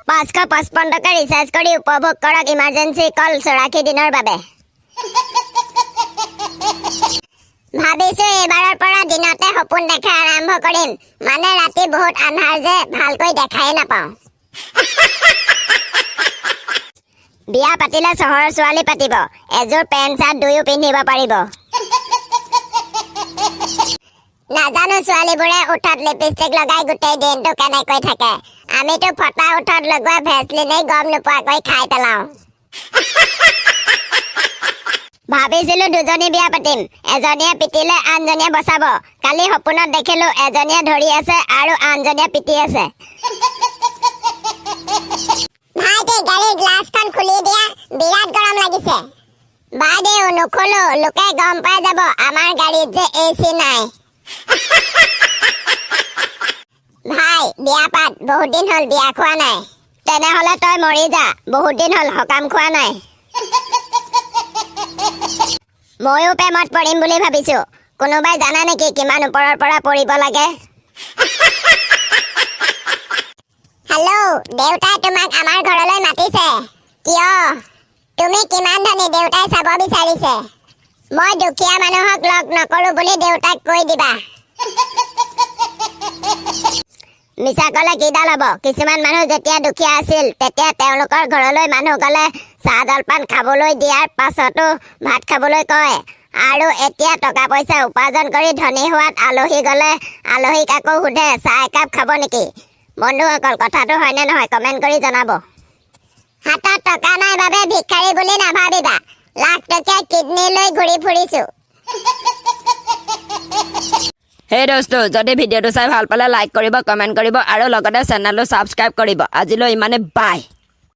555 টকা ৰিচাৰ্জ কৰি উপভোগ কৰক ইমাৰ্জেন্সি কল 84 দিনৰ বাবে ভাবিছো এবাৰৰ পৰা দিনতে সপোন দেখা আৰম্ভ কৰিম মানে ৰাতি বহুত আন্ধাৰ যে ভালকৈ দেখাই নাপাওঁ বিয়া পাতিলে চহৰৰ ছোৱালী পাতিব এযোৰ পেন্ট চাৰ্ট দুয়ো পিন্ধিব পাৰিব নাজানো ছোৱালীবোৰে উঠত লিপষ্টিক লগাই গোটেই দিনটো কেনেকৈ থাকে আমিতো ফটা উঠত লগোৱা ভেসলিনেই গম নোপোৱাকৈ খাই পেলাওঁ ভাবিছিলো দুজনী বিয়া পাতিম এজনীয়ে পিটিলে আনজনীয়ে বচাব কালি সপোনত দেখিলো এজনীয়ে ধৰি আছে আৰু আনজনীয়ে পিটি আছে ভাইটি গাড়ীৰ গ্লাছখন খুলি দিয়া বিৰাট গৰম লাগিছে বাইদেউ নুখোলো লোকে গম পাই যাব আমাৰ গাড়ীত যে এচি নাই ভাই বিয়া পাত বহুত দিন হল বিয়া খোৱা নাই তেনেহলে তই মৰি যা বহুত দিন হল হকাম খোৱা নাই ময়ো প্ৰেমত পৰিম বুলি ভাবিছো কোনোবাই জানা নেকি কিমান ওপৰৰ পৰা পৰিব লাগে হেল্ল' দেউতাই তোমাক আমাৰ ঘৰলৈ মাতিছে কিয় তুমি কিমান ধনী দেউতাই চাব বিচাৰিছে মই দুখীয়া মানুহক লগ নকৰো বুলি দেউতাক কৈ দিবা মিছা কলে কিডাল হ'ব কিছুমান মানুহ যেতিয়া দুখীয়া আছিল তেতিয়া তেওঁলোকৰ ঘৰলৈ মানুহ গলে চাহ জলপান খাবলৈ দিয়াৰ পাছতো ভাত খাবলৈ কয় আৰু এতিয়া টকা পইচা উপাৰ্জন কৰি ধনী হোৱাত আলহী গলে আলহীক আকৌ সোধে চাহ একাপ খাব নেকি বন্ধুসকল কথাটো হয়নে নহয় কমেণ্ট কৰি জনাব হাতত টকা নাই বাবে ভিক্ষাৰী বুলি নাভাবিবা লাখ টকীয়া কিডনী লৈ ঘূৰি ফুৰিছো হে দোস্তো যদি ভিডিঅ'টো চাই ভাল পালে লাইক কৰিব কমেণ্ট কৰিব আৰু লগতে চেনেলটো ছাবস্ক্ৰাইব কৰিব আজিলৈ ইমানে বাই